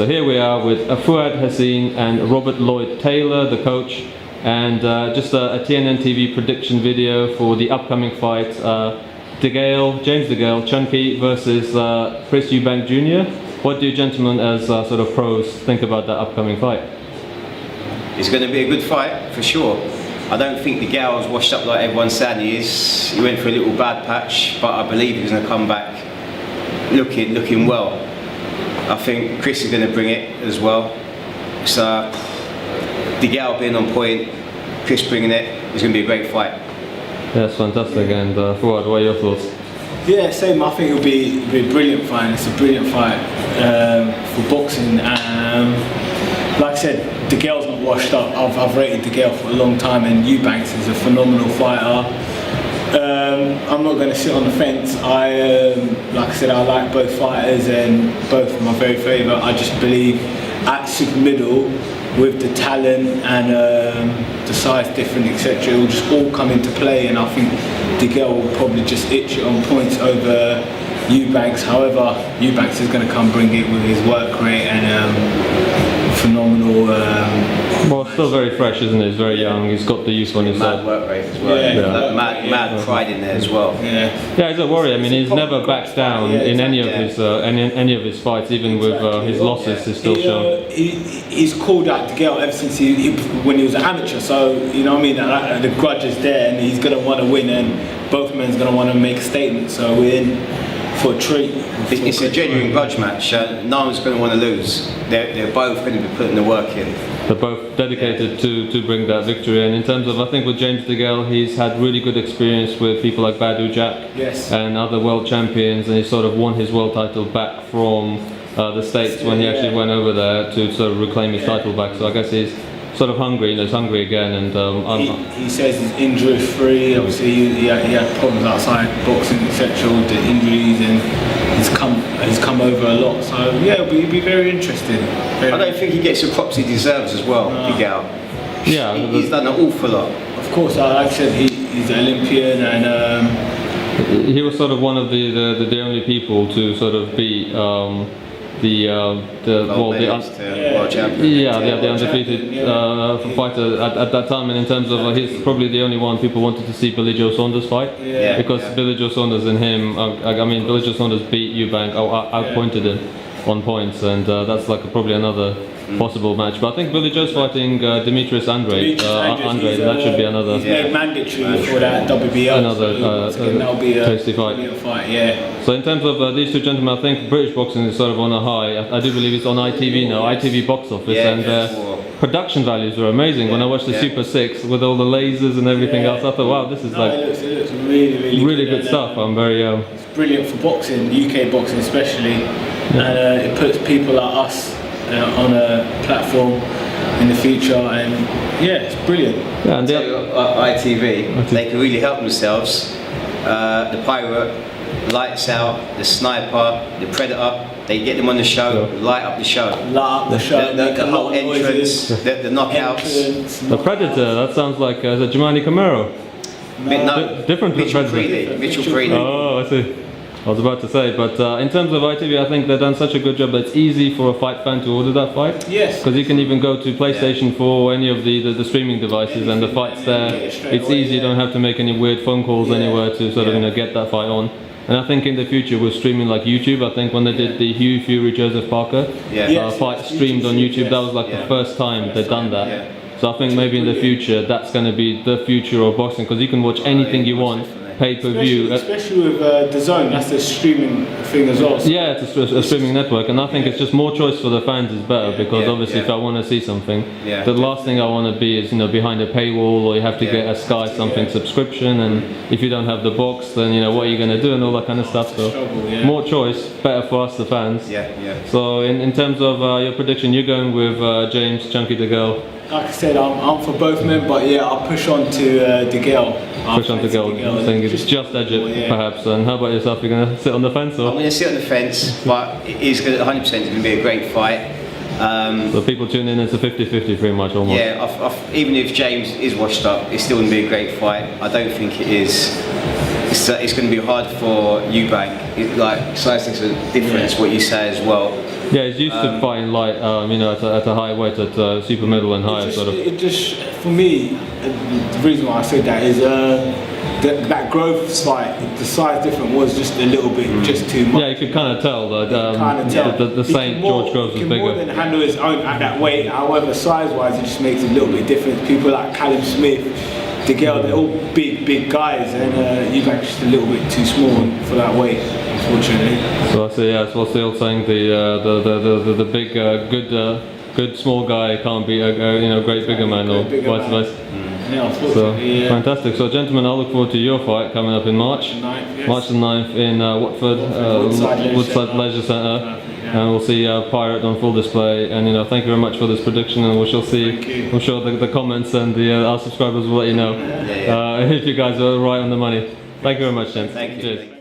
So here we are with Fuad Husseen and Robert Lloyd Taylor, the coach, and just a T&N TV prediction video for the upcoming fight, DeGale, James DeGale, Chunky versus Chris Eubank Jr. What do you gentlemen as sort of pros think about that upcoming fight? It's going to be a good fight for sure. I don't think DeGale's washed up like everyone's saying he is. He went for a little bad patch, but I believe he's going to come back looking well. I think Chris is going to bring it as well. So DeGale being on point, Chris bringing it, it's going to be a great fight. Yes, fantastic. And Fuad, what are your thoughts? Yeah, same. I think it'll be a brilliant fight. It's a brilliant fight for boxing. Like I said, DeGale's not washed up. I've rated DeGale for a long time, and Eubanks is a phenomenal fighter. I'm not going to sit on the fence. Like I said, I like both fighters and both are my very favourite. I just believe at super middle, with the talent and the size difference, etc., it will just all come into play, and I think DeGale will probably just itch it on points over Eubanks. However, Eubanks is going to come bring it with his work rate and phenomenal. Well, still very fresh, isn't he? He's very young. He's got the youth on his side. Mad work rate as well. Mad pride in there as well. Yeah, he's a warrior. I mean, he's never backed down in any of his fights, even with his losses. He's still shown. He's called out DeGale ever since when he was an amateur. So you know what I mean. The grudge is there, and he's going to want to win, and both men's going to want to make a statement. So we're in for a treat. It's a genuine grudge match. No one's going to want to lose. They're both going to be putting the work in. They're both dedicated to bring that victory. And in terms of, I think with James DeGale, he's had really good experience with people like Badu Jack and other world champions, and he sort of won his world title back from the States when he actually went over there to sort of reclaim his title back. So I guess he's sort of hungry, he's hungry again, and he says he's injury free. Obviously he had problems outside boxing, etc., with the injuries, and he's come over a lot. So yeah, it'll be very interesting. I don't think he gets the props he deserves as well, DeGale. Yeah, he's done an awful lot. Of course, like I said, he's an Olympian, and he was sort of one of the only people to sort of beat the undefeated fighter at that time, and in terms of he's probably the only one people wanted to see Billy Joe Saunders fight, because Billy Joe Saunders and him, I mean Billy Joe Saunders beat Eubank, outpointed him on points, and that's like probably another possible match. But I think Billy Joe's fighting Demetrius Andre. That should be another. He's made mandatory for that WBO. Another tasty fight. So in terms of these two gentlemen, I think British boxing is sort of on a high. I do believe it's on ITV now, ITV box office, and production values are amazing. When I watched the Super 6 with all the lasers and everything else, I thought, wow, this is it looks really good stuff. I'm very. It's brilliant for boxing, UK boxing especially, and it puts people like us on a platform in the future, and it's brilliant. Yeah, and ITV, they can really help themselves. The Pirate, Lights Out, the Sniper, the Predator, they get them on the show, light up the show. The whole entrance, the knockouts. The Predator, that sounds like Jamani Camaro. Different Mitchell Predator. Mitchell Freely. Oh, I see. I was about to say, but in terms of ITV, I think they've done such a good job that it's easy for a fight fan to order that fight. Yes. Because you can even go to PlayStation 4 or any of the streaming devices, and the fight's there. It's easy, you don't have to make any weird phone calls anywhere to sort of get that fight on. And I think in the future with streaming like YouTube, I think when they did the Hugh Fury Joseph Parker fight streamed on YouTube, that was like the first time they've done that. So I think maybe in the future that's going to be the future of boxing, because you can watch anything you want. Pay-per-view, especially with DAZN, that's the streaming thing as well. Yeah, it's a streaming network, and I think it's just more choice for the fans is better, because obviously if I want to see something, the last thing I want to be is behind a paywall, or you have to get a Sky something subscription, and if you don't have the box, then what are you going to do and all that kind of stuff. So more choice, better for us the fans. So in terms of your prediction, you're going with James Chunky DeGale. Like I said, I'm for both men, but I'll push on to DeGale. Push on to DeGale, saying it's just edge it, perhaps. And how about yourself? You're going to sit on the fence, or? I'm going to sit on the fence, but it is 100% going to be a great fight. So people tune in, it's a 50-50 pretty much almost. Yeah, even if James is washed up, it's still going to be a great fight. I don't think it is. It's going to be hard for Eubank. Size makes a difference, what you say as well. Yeah, he's used to fighting light, you know, at a high weight, at super middle and higher, sort of. It just, for me, the reason why I said that is that growth fight, the size difference was just a little bit, just too much. Yeah, you could kind of tell that the Saint George Groves was he can bigger. more than handle his own at that weight. However, size-wise, it just makes it a little bit different. People like Callum Smith, DeGale, they're all big guys, and Eubank's just a little bit too small for that weight, unfortunately. So I say, yeah, it's what's the old saying, the big, good small guy can't be a you know, great bigger man, or vice versa. Yeah, unfortunately, Fantastic. So gentlemen, I look forward to your fight coming up in March. March the 9th in Watford, Woodside Leisure Centre. And we'll see Pirate on full display. And you know, thank you very much for this prediction. And we shall see. I'm sure the comments and our subscribers will let you know if you guys are right on the money. Thank you very much, gents. Thank you. Cheers.